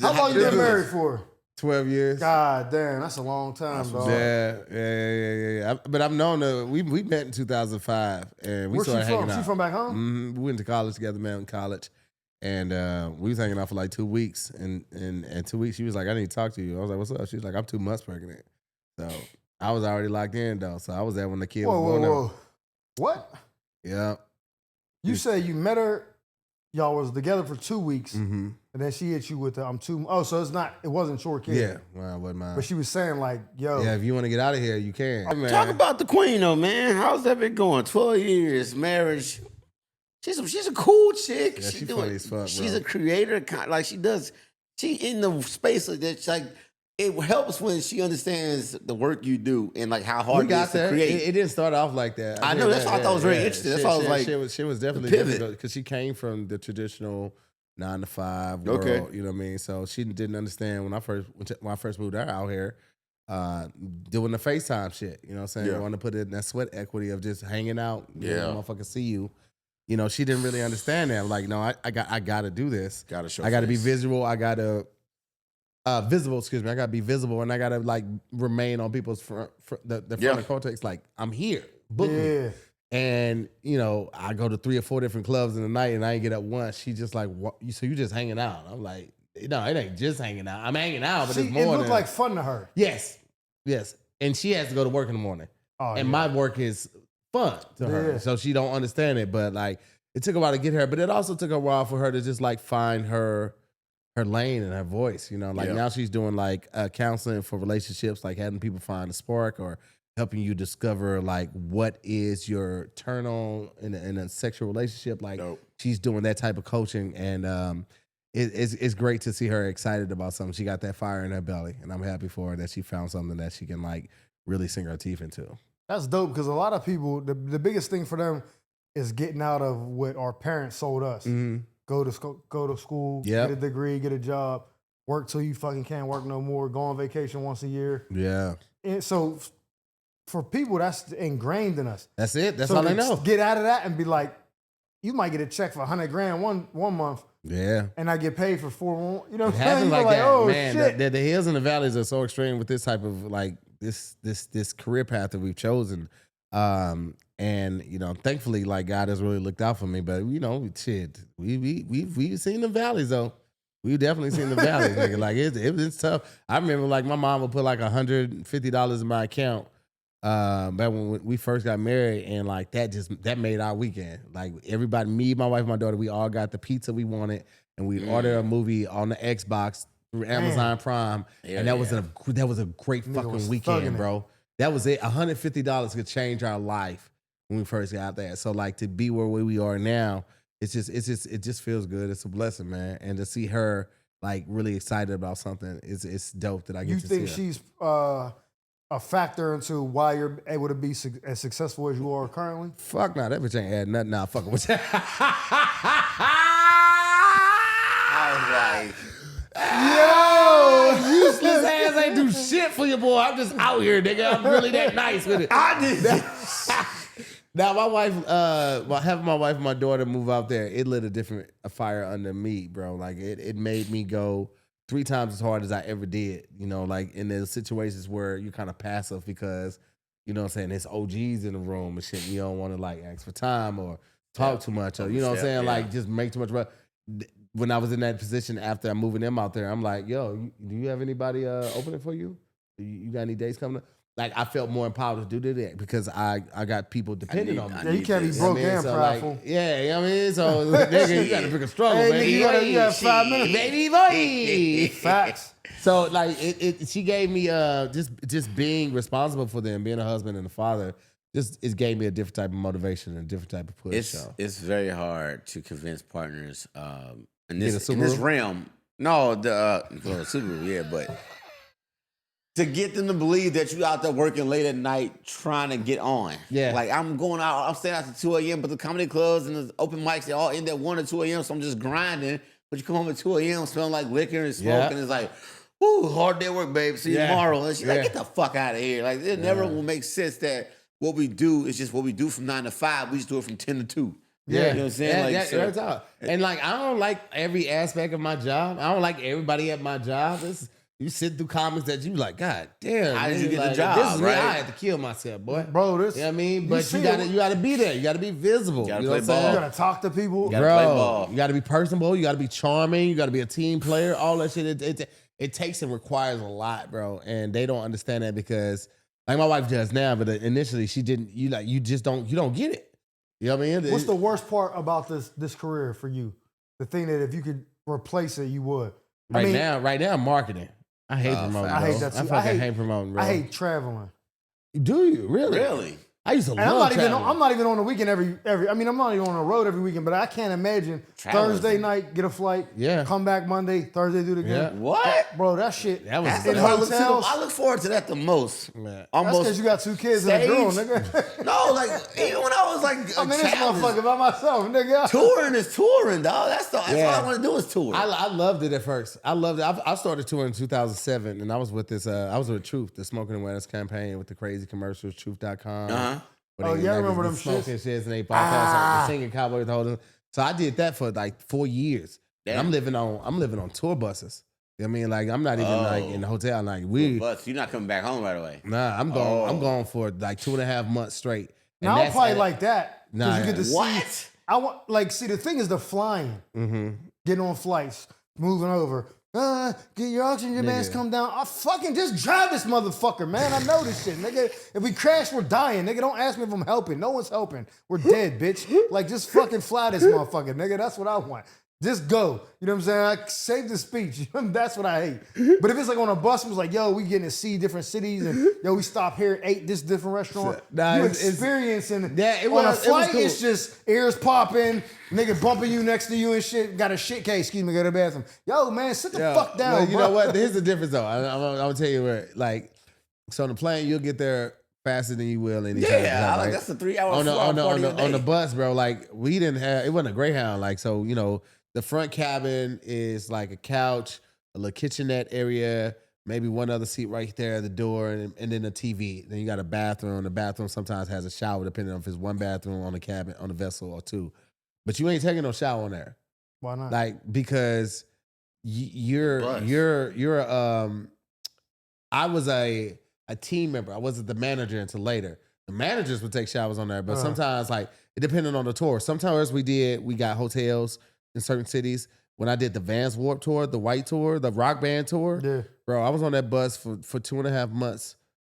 How long you been married for? 12 years. God damn, that's a long time, dog. Yeah. But I've known her. We met in 2005, and we Where's started she hanging from? out. She from back home? Mm-hmm. We went to college together, man, in college. And we was hanging out for like 2 weeks. And 2 weeks, she was like, I need to talk to you. I was like, what's up? She was like, I'm 2 months pregnant. So I was already locked in, though. So I was there when the kid was born. Whoa. What? Yeah. You say you met her, y'all was together for 2 weeks, Mm-hmm. and then she hit you with the so it wasn't short kid. Yeah. Well, wasn't mine. But she was saying like, yo. Yeah, if you want to get out of here, you can. Man. Talk about the queen though, man. How's that been going? 12 years, marriage. She's a cool chick. Yeah, she's funny as fuck, She's bro. a creator. Like she in the space of that. Like it helps when she understands the work you do and like how hard it is to create. It didn't start off like that. I know. That's why I thought it was very interesting. That's why I was like, she was definitely pivot because she came from the traditional 9-to-5 world. Okay. You know what I mean? So she didn't understand when I first moved her out here, doing the FaceTime shit. You know what I'm saying? Yeah. Want to put in that sweat equity of just hanging out. Yeah. Motherfucker see you. You know, she didn't really understand that. Like, no, I got to do this. Gotta show. I got to be face. visible. I got to visible. Excuse me. I got to be visible, and I got to like remain on people's front of cortex. Like, I'm here. Book me. And you know, I go to 3 or 4 different clubs in the night, and I ain't get up once. She just like, what? So you just hanging out? I'm like, no, it ain't just hanging out. I'm hanging out, but it's more. It looked like fun to her. Yes. And she has to go to work in the morning, and my work is fun to her, so she don't understand it. But like, it took a while to get her, but it also took a while for her to just like find her lane and her voice. You know, like now she's doing like counseling for relationships, like having people find a spark or helping you discover like what is your turn on in a sexual relationship. Like she's doing that type of coaching, and it's great to see her excited about something. She got that fire in her belly, and I'm happy for her that she found something that she can like really sink her teeth into. That's dope because a lot of people, the biggest thing for them is getting out of what our parents sold us. Mm-hmm. Go to school, get a degree, get a job, work till you fucking can't work no more, go on vacation once a year. Yeah. And so for people, that's ingrained in us. That's it. That's so all they know. Get out of that and be like, you might get a check for $100,000 one month. Yeah. And I get paid for 4 more. You know what I'm saying? Happens like that, oh, man. shit. The hills and the valleys are so extreme with this type of like this career path that we've chosen. And you know, thankfully, like God has really looked out for me. But you know, shit, we've seen the valleys though. We've definitely seen the valleys, nigga. Like it's tough. I remember like my mom would put like $150 in my account back when we first got married, and like that made our weekend. Like everybody, me, my wife, my daughter, we all got the pizza we wanted, and we ordered a movie on the Xbox through Amazon Prime, and that was a great fucking weekend, bro. That was it. $150 could change our life when we first got there. So like to be where we are now, it just feels good. It's a blessing, man. And to see her like really excited about something, it's dope that I get to see her. You think she's a factor into why you're able to be as successful as you are currently? Fuck nah, that bitch ain't adding nothing. Nah, fucking with that. I was like, yo, useless ass ain't do shit for your boy. I'm just out here, nigga. I'm really that nice with it. I did. Now my wife, having my wife and my daughter move out there, it lit a fire under me, bro. Like it made me go 3 times as hard as I ever did. You know, like in the situations where you're kind of passive because, you know what I'm saying, there's OGs in the room and shit. You don't want to like ask for time or talk too much or, you know what I'm saying, like just make too much. But when I was in that position after I'm moving them out there, I'm like, yo, do you have anybody opening for you? You got any dates coming up? Like I felt more empowered to do that because I got people depending on me. Yeah, you can't be broke and prideful. Like, yeah, you know what I mean? So nigga, you gotta pick a struggle, baby. You got 5 minutes. Baby boy. Facts. So like she gave me just being responsible for them, being a husband and a father, it gave me a different type of motivation and a different type of push. It's very hard to convince partners in this realm. No, the Subaru, yeah, but to get them to believe that you out there working late at night trying to get on. Yeah. Like I'm staying out to 2 a.m., but the comedy clubs and the open mics, they all end at 1 or 2 a.m., so I'm just grinding. But you come home at 2 a.m. smelling like liquor and smoke, and it's like, whoo, hard day at work, babe. See you tomorrow. And she's like, get the fuck out of here. Like, it never will make sense that what we do is just what we do from 9 to 5. We just do it from 10 to 2. Yeah, you know what I'm saying? Like, that's all. And like, I don't like every aspect of my job. I don't like everybody at my job. You sit through comments that you like, God damn, how did you nigga, get like, the job? This is right? me. I had to kill myself, boy. Bro, this. You know what I mean? you But see you it. gotta be there. You gotta be visible. You gotta know play what I'm saying? ball. You gotta talk to people. You gotta play ball. You gotta be personable. You gotta be charming. You gotta be a team player. All that shit. It takes and requires a lot, bro. And they don't understand that because, like my wife does now, but initially she didn't. You don't get it. You know what I mean? What's the worst part about this career for you? The thing that if you could replace it, you would. Right now, marketing. I hate promoting. I hate that too. I hate promoting, bro. I hate traveling. Do you really? Really? I used to And love I'm not even on the weekend every. I mean, I'm not even on the road every weekend. But I can't imagine Traveling. Thursday night get a flight. Yeah. Come back Monday. Thursday do it again. Yeah. What? Bro, that shit. That was That's in the part hotels. I look forward to that the most. Man. That's Almost. because you got 2 kids and a girl, Stage? nigga. No, like even when I was like, I'm in this traveling, motherfucker by myself, nigga. touring is touring, dog. That's all I want to do is tour. I loved it at first. I loved it. I started touring in 2007, and I was with this. I was with Truth, the smoking awareness campaign with the crazy commercials, Truth.com. Uh-huh. Oh, yeah, I remember them smoking shits. shits, and they podcast singing cowboy the whole thing. So I did that for like 4 years. And I'm living on tour buses. You know what I mean? Like I'm not even like in the hotel. Like But you're not coming back home right away. nah, I'm going. I'm going for like 2.5 months straight. And Now I'm that's probably at- like that. Nah, you get to see. What? I want see the thing is the flying, getting on flights, moving over. Get your oxygen mask come down. I fucking just drive this motherfucker, man. I know this shit, nigga. If we crash, we're dying, nigga. Don't ask me if I'm helping. No one's helping. We're dead, bitch. Like just fucking fly this motherfucker, nigga. That's what I want. Just go. You know what I'm saying? I save the speech. That's what I hate. But if it's like on a bus, it was like, yo, we getting to see different cities, and yo, we stop here, ate this different restaurant. Nah, you it's- experiencing Yeah, it on a was- it was flight, cool. it's just ears popping, nigga bumping you next to you and shit. Got a shit case, excuse me, go to the bathroom. Yo, man, sit the fuck down, Well, you bro. know what? Here's the difference, though. I'm gonna tell you where. Like, so on the plane, you'll get there faster than you will anytime. Yeah, right? that's a 3-hour on flight. the bus, bro. Like we didn't have. It wasn't a Greyhound. Like so, you know, the front cabin is like a couch, a little kitchenette area, maybe one other seat right there at the door, and then a TV. Then you got a bathroom. The bathroom sometimes has a shower, depending on if it's one bathroom on the cabin on the vessel or 2. But you ain't taking no shower on there, Why not? like because you're. I was a team member. I wasn't the manager until later. The managers would take showers on there, but sometimes like it depended on the tour. Sometimes we got hotels in certain cities. When I did the Vans Warp Tour, the White Tour, the Rock Band Tour, Yeah. bro, I was on that bus for 2.5 months,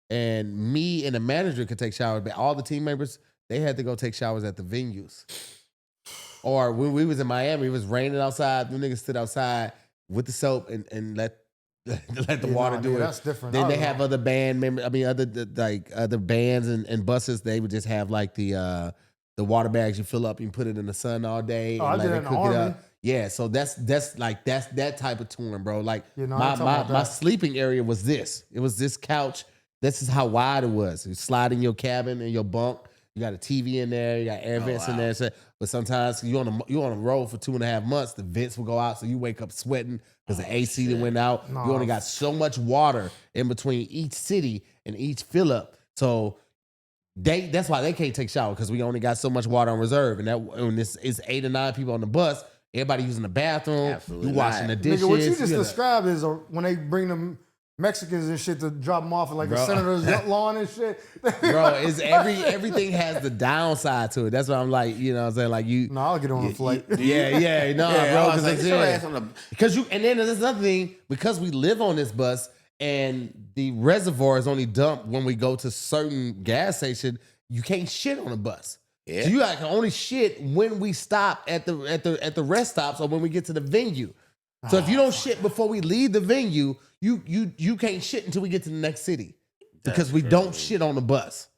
and me and the manager could take showers, but all the team members, they had to go take showers at the venues. Or when we was in Miami, it was raining outside. The niggas stood outside with the soap and let the water do it. That's different. Then I they don't have know. other band members. I mean, other bands and buses. They would just have like the water bags you fill up and put it in the sun all day. Oh, and I let did it that in the cook it Army. up. Yeah, so that's that type of touring, bro. Like Yeah, no, I ain't talking about my that. sleeping area was this. It was this couch. This is how wide it was. You slide in your cabin and your bunk. You got a TV in there. You got air vents in there. So, but sometimes you on a road for 2.5 months. The vents will go out, so you wake up sweating because the AC that went out. No. You only got so much water in between each city and each fill up. So that's why they can't take shower because we only got so much water on reserve. And when this is 8 or 9 people on the bus, everybody using the bathroom. Absolutely You washing the not. dishes. Nigga, what you just gotta- described is when they bring them Mexicans and shit to drop them off at like Bro. a senator's lawn and shit. Bro, it's everything has the downside to it. That's why I'm like, you know what I'm saying? Like you No, I'll get on the flight. Yeah, no, Yeah, bro. I was like, Because get your ass on the- and then there's another thing, because we live on this bus and the reservoir is only dumped when we go to certain gas station, you can't shit on the bus. Yeah. So you can only shit when we stop at the rest stops or when we get to the venue. So if you don't shit before we leave the venue, you can't shit until we get to the next city because we don't shit on the bus.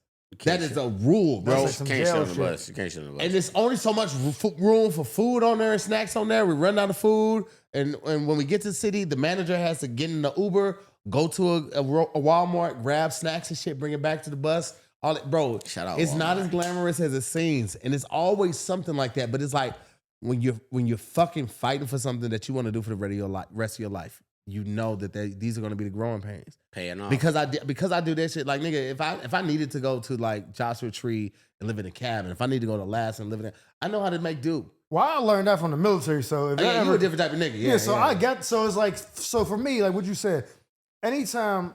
That is a rule, bro. That's like You some can't jail shit on the shit. bus. You can't shit on the bus. And there's only so much room for food on there and snacks on there. We run out of food. And when we get to the city, the manager has to get in the Uber, go to a Walmart, grab snacks and shit, bring it back to the bus. Bro, Shout out it's not Walmart. as glamorous as it seems. And it's always something like that. But it's like when you're fucking fighting for something that you want to do for the rest of your life. you know that these are going to be the growing pains. Paying off. Because I do that shit. Like, nigga, if I needed to go to like Joshua Tree and live in a cabin, if I need to go to Alaska and live in there, I know how to make do. Well, I learned that from the military. So if You a different type of nigga. Yeah. So I get. So it's like. So for me, like what you said, anytime.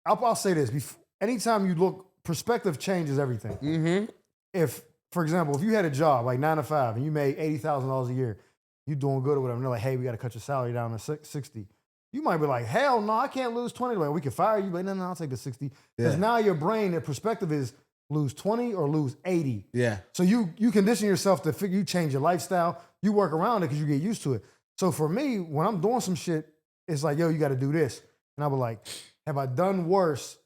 I'll say this. Anytime you look, perspective changes everything. Mm-hmm. If, for example, if you had a job like 9 to 5 and you made $80,000 a year, you doing good or whatever, and they're like, hey, we got to cut your salary down to 60. You might be like, hell no, I can't lose 20. Like, we can fire you, but no, I'll take the 60. Because now your brain, the perspective is lose 20 or lose 80. Yeah. So you condition yourself to figure, you change your lifestyle, you work around it because you get used to it. So for me, when I'm doing some shit, it's like, yo, you got to do this. And I'll be like, have I done worse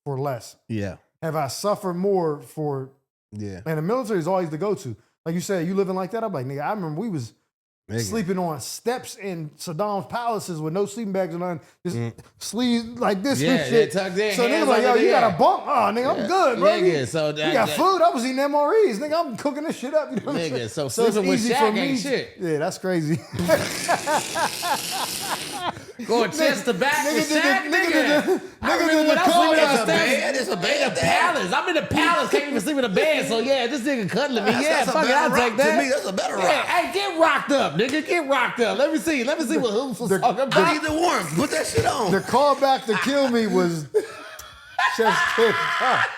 for less? Yeah. Have I suffered more for... Yeah. And the military is always the go-to. Like you said, you living like that? I'm like, nigga, I remember we was sleeping on steps in Saddam's palaces with no sleeping bags or nothing. Just sleeves like this and shit. Tucked in, so niggas like, yo, you got a bunk? Oh, nigga, I'm good, bro. Nigga, so you got food? I was eating MREs. Nigga, I'm cooking this shit up. You know what I'm saying? So it's sleeping with easy Shaq for me. ain't shit. Yeah, that's crazy. Going chest to back with Shaq, nigga. I remember when I was sleeping downstairs. It's a bed. In the palace. I'm in the palace. Can't even sleep in the bed. So yeah, this nigga cuddling me. Yeah, fuck it, I'll take that. To me, that's a better rock. Hey, get rocked up, nigga. Get rocked up. Let me see what Hoops was talking about. Keep the warmth. Put that shit on. The callback to kill me was chest kick.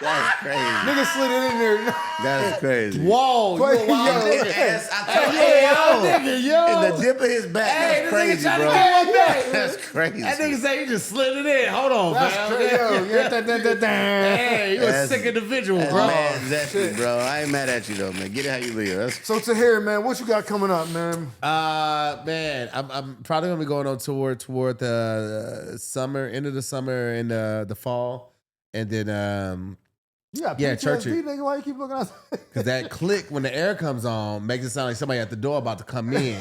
That's crazy. Nigga slid it in there. That's crazy. Whoa, you a wild Nigga nigga. ass, I told you, yo. in the dip of his back. Hey, That's crazy, trying bro. to get one back. That's crazy. That nigga say he just slid it in. Hold on, That's man. crazy. Hey, you a sick individual, That's bro. mad zesty, bro. I ain't mad at you though, man. Get it how you live. So Tahir, man, what you got coming up, man? Man, I'm probably gonna be going on tour toward the summer, end of the summer and the fall, and then You got Yeah, PTSD, Churchill. nigga. Why you keep looking at because that click when the air comes on makes it sound like somebody at the door about to come in,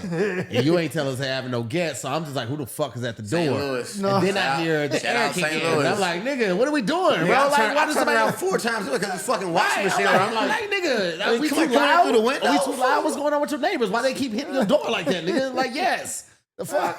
and you ain't telling us they having no guests. So I'm just like, who the fuck is at the door? St. Louis. No. And then I hear the Shout air out kick St. in, and Louis. I'm like, nigga, what are we doing, bro? Yeah, Like, why I does turned somebody? around 4 times because it's fucking washing machine. I'm I'm like, nigga, are we too come on loud? through the window. Are we too loud? What's going on with your neighbors? Why they keep hitting the door like that, nigga? Like, yes. The fuck?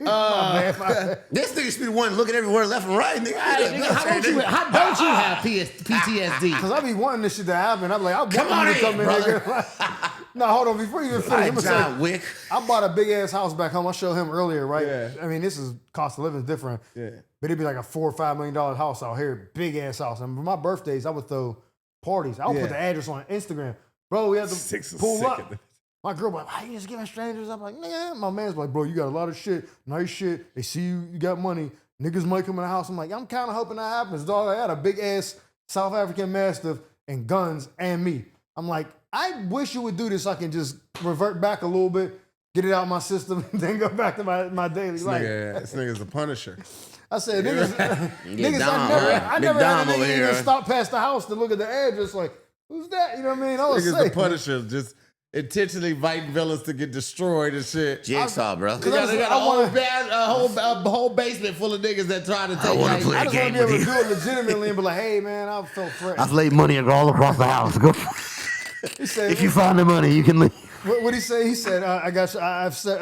my bad. this nigga should be the one looking everywhere left and right, nigga. Hey, nigga, how don't you have PTSD? Cause I be wanting this shit to happen. I'm like, I want Come on you to in, come in, brother. nigga. No, hold on. Before you even finish, Like I'm gonna John say, Wick. I bought a big ass house back home. I showed him earlier, right? Yeah. I mean, this is cost of living is different. Yeah. But it'd be like a $4 or $5 million house out here, big ass house. And for my birthdays, I would throw parties. I would Yeah. put the address on Instagram. Bro, we had to Six is pull sick up. of it. My girl be like, why you just giving strangers? I'm like, nigga. My man's like, bro, you got a lot of shit, nice shit. They see you got money. Niggas might come in the house. I'm like, I'm kind of hoping that happens, dog. I had a big ass South African Mastiff and guns and me. I'm like, I wish you would do this so I can just revert back a little bit, get it out of my system, and then go back to my daily life. This nigga's a Punisher. I said, niggas, niggas Dom, I never had Dom a over nigga here. even stop past the house to look at the address like, who's that? You know what I mean? I was Nigga's safe. the Punisher. Just intentionally inviting villains to get destroyed and shit. Jigsaw, bro. They got a whole basement full of niggas that try to take wanna you. play I just want to be able to do it legitimately and be like, hey, man, I felt threatened. I've laid money all across the house. Go. He said, If you find the money, you can leave. what he say? He said, I got you. I've said,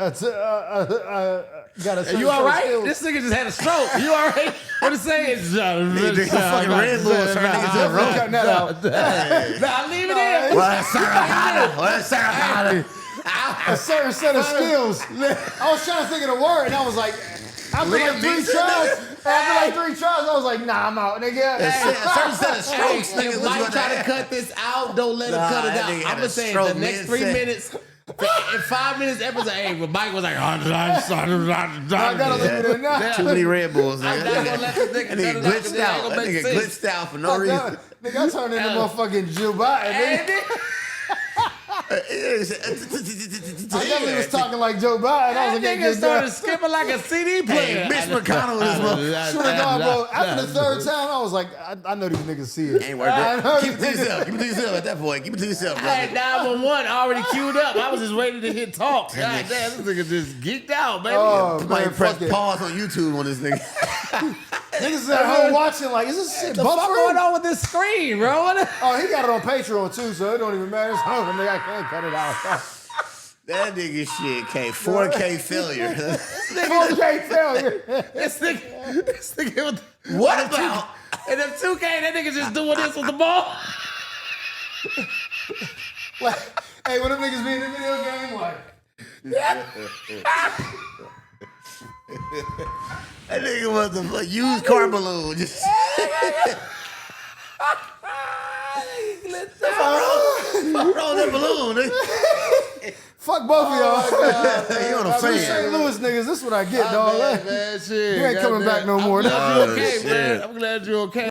got a You all right? This nigga just had a stroke. You all right? What it say? It's Nigga, fucking Red Bull turn niggas to a rope. Cutting that out. Nah, leave it in. A certain set of skills. I was trying to think of the word, and I was like, after like three tries, I was like, nah, I'm out, nigga. A certain set of strokes, Hey, nigga. if Mike try to cut this out, don't let him cut it that out. nigga had I'm a gonna say stroke the next 3 mid-set. minutes. In 5 minutes, episode, hey, but Mike was like, I gotta leave it in now. Too many Red Bulls, I'm nigga. not gonna let this nigga That nigga cut it glitched out. That nigga sense. glitched out for no reason. Nigga, I turned into motherfucking Joe Biden, nigga. I definitely was talking like Joe Biden. I was That like, nigga started skipping like a CD player. Hey, Mitch McConnell is motherfucker. Swear to God, bro. After the third time, I was like, I know these niggas see it. Ain't worth it. Keep it to yourself. Keep it to yourself at that point. Keep it to yourself, I had brother. 911 already queued up. I was just waiting to hit talk. God damn, this nigga just geeked out, baby. Oh, Somebody man, press fuck it. pause on YouTube on this nigga. Niggas at home watching like, is this shit What the fuck going buffering? on with this screen, bro? Oh, he got it on Patreon too, so it don't even matter. So nigga, I can't cut it out. That nigga shit, 4K failure. 4K failure. This nigga with What about? and them 2K, that nigga just doing this with the ball. Like, hey, when them niggas be in the video game, like. That nigga was a used car balloon. Just roll that balloon. Nigga. Fuck both of y'all. You on a St. fan. Louis niggas, this is what I get, dog. Man, shit. You ain't coming back no more. I'm glad you okay, shit. man. I'm glad you okay.